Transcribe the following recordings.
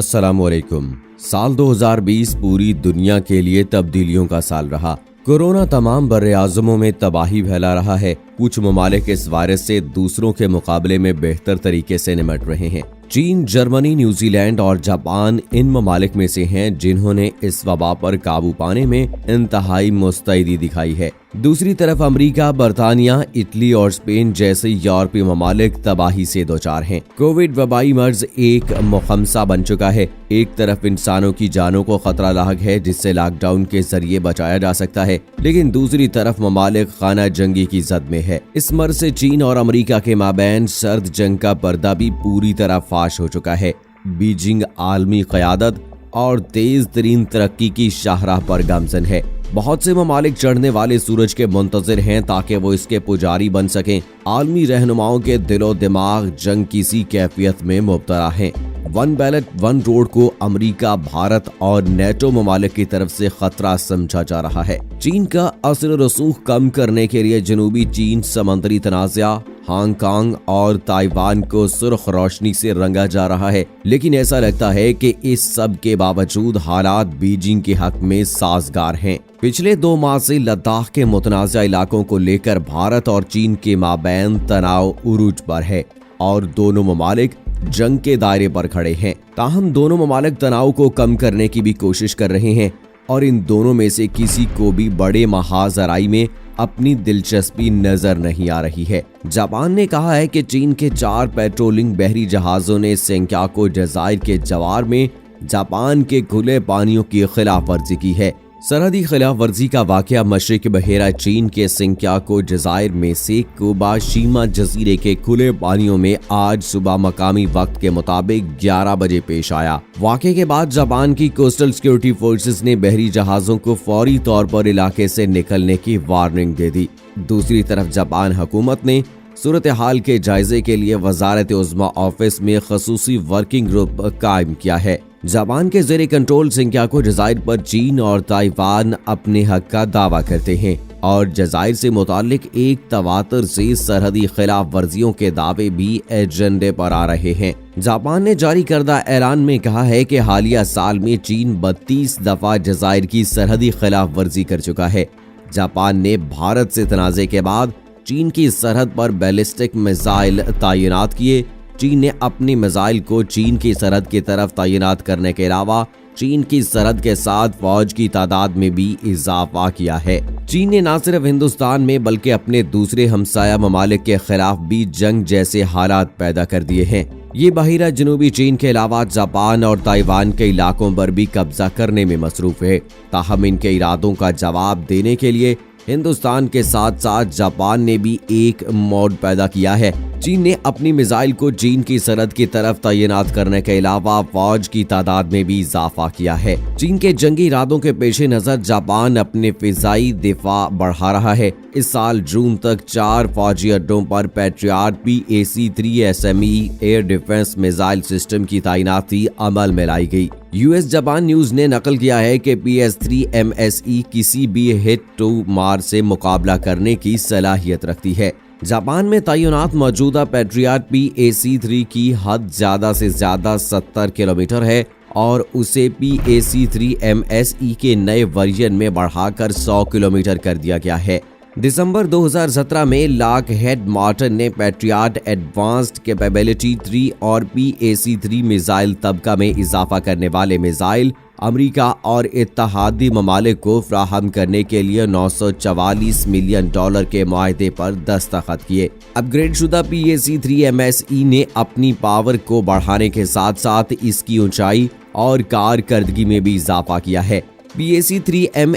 अस्सलामुअलैकुम। साल 2020 पूरी दुनिया के लिए तब्दीलियों का साल रहा। कोरोना तमाम बर्रे-आज़मों में तबाही फैला रहा है। कुछ ममालिक इस वायरस से दूसरों के मुकाबले में बेहतर तरीके से निपट रहे हैं। चीन, जर्मनी, न्यूजीलैंड और जापान इन ममालिक में से हैं जिन्होंने इस वबा पर काबू पाने में इंतहाई मुस्तैदी दिखाई है। दूसरी तरफ अमेरिका, बरतानिया, इटली और स्पेन जैसे यूरोपीय ममालिक तबाही से दोचार हैं। कोविड वबाई मर्ज एक मुखमसा बन चुका है। एक तरफ इंसानों की जानों को खतरा लाक है जिससे लॉकडाउन के जरिए बचाया जा सकता है, लेकिन दूसरी तरफ ममालिक खाना जंगी की जद में है। इस मर्ज से चीन और अमेरिका के माबैन सर्द जंग का पर्दा भी पूरी तरह फाश हो चुका है। बीजिंग आलमी क़यादत और तेज तरीन तरक्की की शाहराह पर गामजन है। बहुत से ममालिक चढ़ने वाले सूरज के मुंतजिर हैं ताकि वो इसके पुजारी बन सकें। आलमी रहनुमाओं के दिलो दिमाग जंग की सी कैफियत में मुब्तला हैं। वन बैलेट वन रोड को अमेरिका, भारत और नेटो ममालिक की तरफ से खतरा समझा जा रहा है। चीन का असर रसूख कम करने के लिए जनूबी चीन समंदरी तनाज़ा, हांगकांग और ताइवान को सुर्ख रोशनी से रंगा जा रहा है, लेकिन ऐसा लगता है कि इस सब के बावजूद हालात बीजिंग के हक में साजगार हैं। पिछले 2 माह से लद्दाख के मुतनाज़ा इलाकों को लेकर भारत और चीन के माबैन तनाव उरूज पर है और दोनों ममालिक जंग के दायरे पर खड़े हैं। ताहम दोनों ममालिक तनाव को कम करने की भी कोशिश कर रहे हैं और इन दोनों में से किसी को भी बड़े महाजराई में अपनी दिलचस्पी नजर नहीं आ रही है। जापान ने कहा है कि चीन के 4 पेट्रोलिंग बहरी जहाजों ने सेंक्याको जज़ायर के जवार में जापान के खुले पानियों की खिलाफ वर्जी की है। सरहदी खिलाफ वर्जी का वाकया मशरिक बहेरा चीन के सेंक्याको जज़ायर में से कोबाशिमा जजीरे के खुले पानियों में आज सुबह मकामी वक्त के मुताबिक 11 बजे पेश आया। वाकये के बाद जापान की कोस्टल सिक्योरिटी फोर्सेस ने बहरी जहाजों को फौरी तौर पर इलाके से निकलने की वार्निंग दे दी। दूसरी तरफ जापान हुकूमत ने सूरत हाल के जायजे के लिए वजारत उज़्मा ऑफिस में खसूसी वर्किंग ग्रुप कायम किया है। जापान के ज़ेरे कंट्रोल सेंक्याको जज़ायर पर चीन और ताइवान अपने हक का दावा करते हैं और जज़ायर से मुतालिक एक तवातर से सरहदी खिलाफ वर्जियों के दावे भी एजेंडे पर आ रहे हैं। जापान ने जारी करदा ऐलान में कहा है कि हालिया साल में चीन 32 दफा जज़ायर की सरहदी खिलाफ वर्जी कर चुका है। जापान ने भारत से तनाज़े के बाद चीन की सरहद पर बैलिस्टिक मिसाइल तैनात किए। चीन ने अपनी मिसाइल को चीन की सरहद की तरफ तैनात करने के अलावा चीन की सरहद के साथ फौज की तादाद में भी इजाफा किया है। चीन ने न सिर्फ हिंदुस्तान में बल्कि अपने दूसरे हमसाया ममालिक के खिलाफ भी जंग जैसे हालात पैदा कर दिए हैं। ये बहिरा जनूबी चीन के अलावा जापान और ताइवान के इलाकों पर भी कब्जा करने में मसरूफ है। ताहम इनके इरादों का जवाब देने के लिए हिंदुस्तान के साथ साथ जापान ने भी एक मोड पैदा किया है। चीन ने अपनी मिसाइल को चीन की सरहद की तरफ तैनात करने के अलावा फौज की तादाद में भी इजाफा किया है। चीन के जंगी इरादों के पेश नजर जापान अपने फिजाई दिफा बढ़ा रहा है। इस साल जून तक 4 फौजी अड्डों पर patriot PAC-3 air defence missile system की तैनाती अमल में लाई गई। US जापान न्यूज ने नकल किया है कि PS-3 किसी भी हिट टू मार से मुकाबला करने की सलाहियत रखती है। जापान में तैनात मौजूदा पैट्रियट PAC-3 की हद ज्यादा से ज्यादा 70 किलोमीटर है और उसे PAC-3 के नए वर्जन में बढ़ाकर 100 किलोमीटर कर दिया गया है। दिसंबर 2017 में लॉकहीड मार्टिन ने पैट्रियट एडवांस्ड कैपेबिलिटी 3 और PAC-3 मिसाइल तबका में इजाफा करने वाले मिसाइल अमेरिका और इत्तहादी ममालिक को फ्राहम करने के लिए $944 मिलियन के मुआहदे पर दस्तखत किए। अपग्रेड शुदा PAC-3 ने अपनी पावर को बढ़ाने के साथ साथ इसकी ऊंचाई और कारकर्दगी में भी इजाफा किया है। PAC-3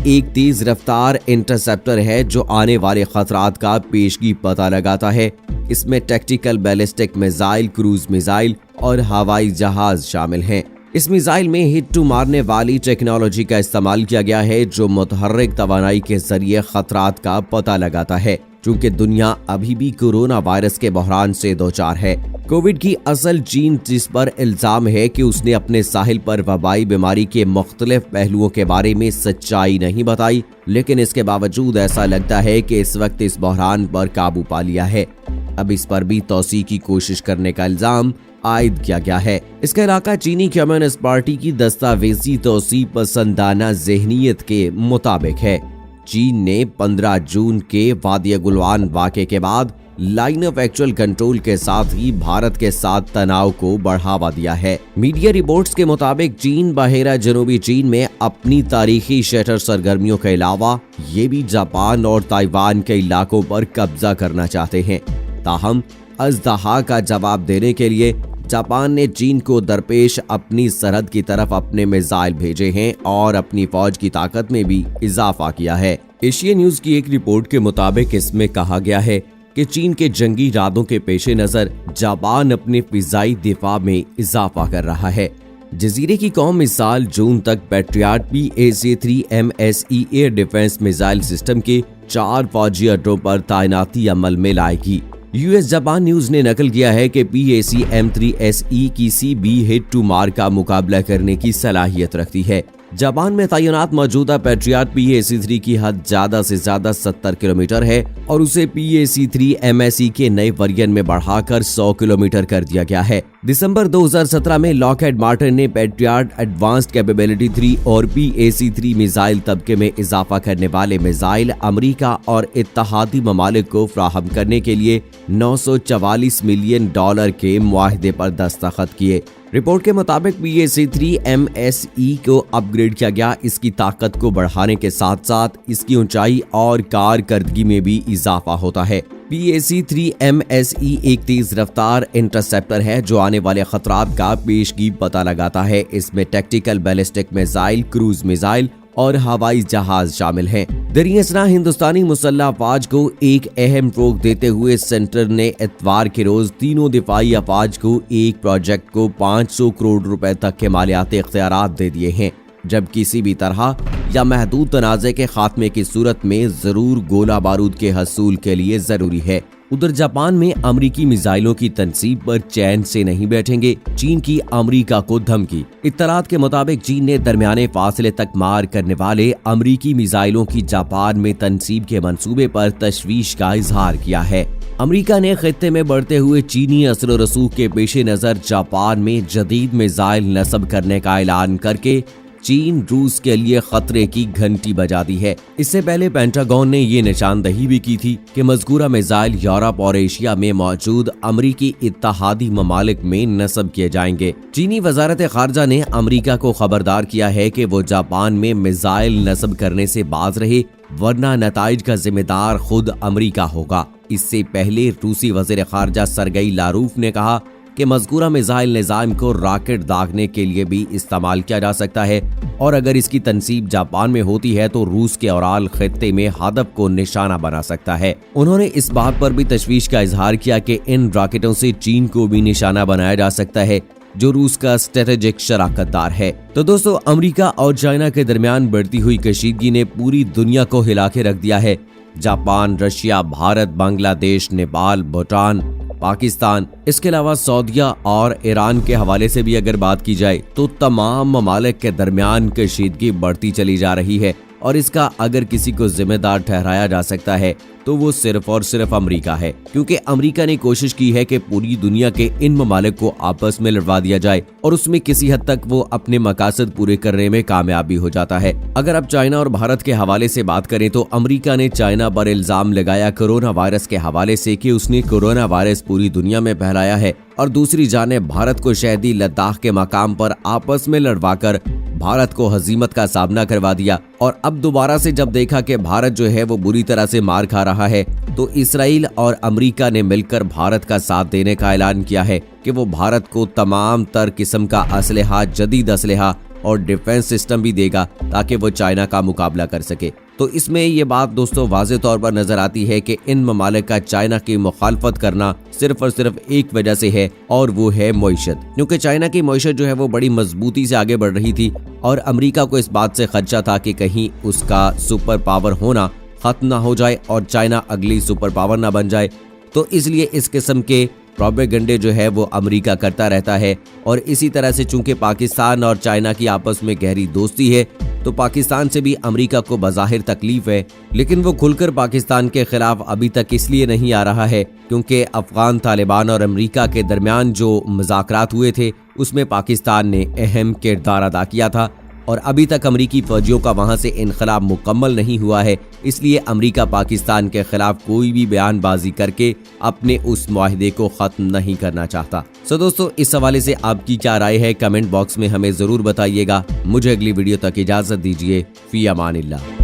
एक तेज रफ्तार इंटरसेप्टर है जो आने वाले खतरात का पेशगी पता लगाता है। इसमें tactical ballistic missile, cruise missile और हवाई जहाज शामिल हैं। इस मिसाइल में हिट टू मारने वाली टेक्नोलॉजी का इस्तेमाल किया गया है जो मुतहर्रिक तवानाई के जरिए खतरात का पता लगाता है। चूंकि दुनिया अभी भी कोरोना वायरस के बहरान से दोचार है। कोविड की असल चीन जिस पर इल्जाम है कि उसने अपने साहिल पर वबाई बीमारी के मुख्तलिफ पहलुओं के बारे में सच्चाई नहीं बताई, लेकिन इसके बावजूद ऐसा लगता है कि इस वक्त इस बहरान पर काबू पा लिया है। अब इस पर भी तौसी की कोशिश करने का इल्जाम आयद किया गया है। इसका इलाका चीनी कम्युनिस्ट पार्टी की दस्तावेजी तौसी पसंदाना ज़हनियत के मुताबिक है। चीन ने 15 जून के वादी गुलवान वाक़े के बाद लाइन ऑफ एक्चुअल कंट्रोल के साथ ही भारत के साथ तनाव को बढ़ावा दिया है। मीडिया रिपोर्ट्स के मुताबिक चीन बहेरा जनूबी चीन में अपनी तारीखी शटर सरगर्मियों के अलावा ये भी जापान और ताइवान के इलाकों पर कब्जा करना चाहते हैं। ताहम अजदहा का जवाब देने के लिए जापान ने चीन को दरपेश अपनी सरहद की तरफ अपने मिसाइल भेजे हैं और अपनी फौज की ताकत में भी इजाफा किया है। एशिया न्यूज की एक रिपोर्ट के मुताबिक इसमें कहा गया है कि चीन के जंगी इरादों के पेश नजर जापान अपने फिजाई दिफा में इजाफा कर रहा है। जजीरे की कौम इस साल जून तक patriot PAC-3 MSE air defence missile system के 4 फौजी अड्डों पर तैनाती अमल में लाएगी। US जापान न्यूज ने नकल किया है कि PAC-M3SE किसी भी हिट टू मार का मुकाबला करने की सलाहियत रखती है। जापान में तैनात मौजूदा पैट्रियट PAC-3 की हद ज्यादा से ज्यादा 70 किलोमीटर है और उसे PAC-3 MSE के नए वर्जन में बढ़ाकर 100 किलोमीटर कर दिया गया है। दिसंबर 2017 में लॉकहेड मार्टिन ने पैट्रियट एडवांस्ड कैपेबिलिटी 3 और PAC-3 मिसाइल तबके में इजाफा करने वाले मिसाइल अमेरिका और इत्तहादी ममालिक को फ्राहम करने के लिए $944 मिलियन के मुआहदे पर दस्तखत किए। रिपोर्ट के मुताबिक PAC-3 MSE को अपग्रेड किया गया। इसकी ताकत को बढ़ाने के साथ साथ इसकी ऊंचाई और कारकर्दगी में भी इजाफा होता है। PAC-3 MSE एक तेज रफ्तार इंटरसेप्टर है जो आने वाले खतरात का पेशगी पता लगाता है। इसमें tactical ballistic missile, cruise missile और हवाई जहाज शामिल हैं। दरियासना हिंदुस्तानी मुसल्लह अफवाज को एक अहम रोक देते हुए सेंटर ने इतवार के रोज तीनों दिफाई अफवाज को एक प्रोजेक्ट को 500 करोड़ रुपए तक के मालियाती इख्तियारात दे दिए हैं, जब किसी भी तरह या महदूद तनाज़े के खात्मे की सूरत में जरूर गोला बारूद के हसूल के लिए जरूरी है। उधर जापान में अमरीकी मिसाइलों की तनसीब पर चैन से नहीं बैठेंगे, चीन की अमरीका को धमकी। इत्तलात के मुताबिक चीन ने दरमियाने फासले तक मार करने वाले अमरीकी मिसाइलों की जापान में तनसीब के मंसूबे पर तशवीश का इजहार किया है। अमरीका ने खित्ते में बढ़ते हुए चीनी असर और रसूख के पेश नजर जापान में जदीद मिसाइल नस्ब करने का ऐलान करके चीन रूस के लिए खतरे की घंटी बजा दी है। इससे पहले पेंटागन ने ये निशानदही भी की थी कि मज़कूरा मिसाइल यूरोप और एशिया में मौजूद अमरीकी इत्तहादी ममालिक में नस्ब किए जाएंगे। चीनी वजारत खारजा ने अमरीका को खबरदार किया है कि वो जापान में मिसाइल नस्ब करने से बाज रहे, वरना नताइज का जिम्मेदार खुद अमरीका होगा। इससे पहले रूसी वज़ीर खारजा सरगई लारूफ ने कहा कि मज़कूरा मिसाइल निज़ाम को रॉकेट दागने के लिए भी इस्तेमाल किया जा सकता है और अगर इसकी तनसीब जापान में होती है तो रूस के औराल खित्ते में हदफ को निशाना बना सकता है। उन्होंने इस बात पर भी तशवीश का इजहार किया कि इन रॉकेटों से चीन को भी निशाना बनाया जा सकता है, जो रूस का स्ट्रेटेजिक शराकतदार है। तो दोस्तों, अमेरिका और चाइना के दरमियान बढ़ती हुई कशीदगी ने पूरी दुनिया को हिला के रख दिया है। जापान, रशिया, भारत, बांग्लादेश, नेपाल, भूटान, पाकिस्तान, इसके अलावा सऊदीया और ईरान के हवाले से भी अगर बात की जाए तो तमाम ममालिक के दरमियान कशीदगी बढ़ती चली जा रही है और इसका अगर किसी को जिम्मेदार ठहराया जा सकता है तो वो सिर्फ और सिर्फ अमेरिका है, क्योंकि अमेरिका ने कोशिश की है कि पूरी दुनिया के इन ममालिक को आपस में लड़वा दिया जाए और उसमें किसी हद तक वो अपने मकासद पूरे करने में कामयाब भी हो जाता है। अगर अब चाइना और भारत के हवाले से बात करें तो अमेरिका ने चाइना पर इल्जाम लगाया कोरोना वायरस के हवाले से कि उसने कोरोना वायरस पूरी दुनिया में फैलाया है और दूसरी जानिब भारत को शहदी लद्दाख के मकाम पर आपस में लड़वाकर भारत को हजीमत का सामना करवा दिया। और अब दोबारा से जब देखा कि भारत जो है वो बुरी तरह से मार खा रहा है तो इसराइल और अमेरिका ने मिलकर भारत का साथ देने का ऐलान किया है कि वो भारत को तमाम तर किस्म का असलहा, जदीद असलहा और डिफेंस सिस्टम भी देगा ताकि वो चाइना का मुकाबला कर सके। तो इसमें ये बात दोस्तों वाज़े तौर पर नजर आती है कि इन ममालिक का चाइना की मुखालफत करना सिर्फ और सिर्फ एक वजह से है और वो है मईशत, क्योंकि चाइना की मईशत जो है वो बड़ी मजबूती से आगे बढ़ रही थी और अमेरिका को इस बात से खदशा था कि कहीं उसका सुपर पावर होना खत्म ना हो जाए और चाइना अगली सुपर पावर ना बन जाए। तो इसलिए इस किस्म के प्रोपेगेंडे जो है वो अमेरिका करता रहता है और इसी तरह से चूंकि पाकिस्तान और चाइना की आपस में गहरी दोस्ती है तो पाकिस्तान से भी अमेरिका को बज़ाहिर तकलीफ है, लेकिन वो खुलकर पाकिस्तान के खिलाफ अभी तक इसलिए नहीं आ रहा है क्योंकि अफगान तालिबान और अमेरिका के दरमियान जो मुज़ाकरात हुए थे उसमें पाकिस्तान ने अहम किरदार अदा किया था और अभी तक अमेरिकी फौजियों का वहां से इनकलाब मुकम्मल नहीं हुआ है। इसलिए अमेरिका पाकिस्तान के खिलाफ कोई भी बयानबाजी करके अपने उस मुआहदे को ख़त्म नहीं करना चाहता। सो दोस्तों, इस हवाले से आपकी क्या राय है कमेंट बॉक्स में हमें ज़रूर बताइएगा। मुझे अगली वीडियो तक इजाज़त दीजिए। फ़ी अमानिल्लाह।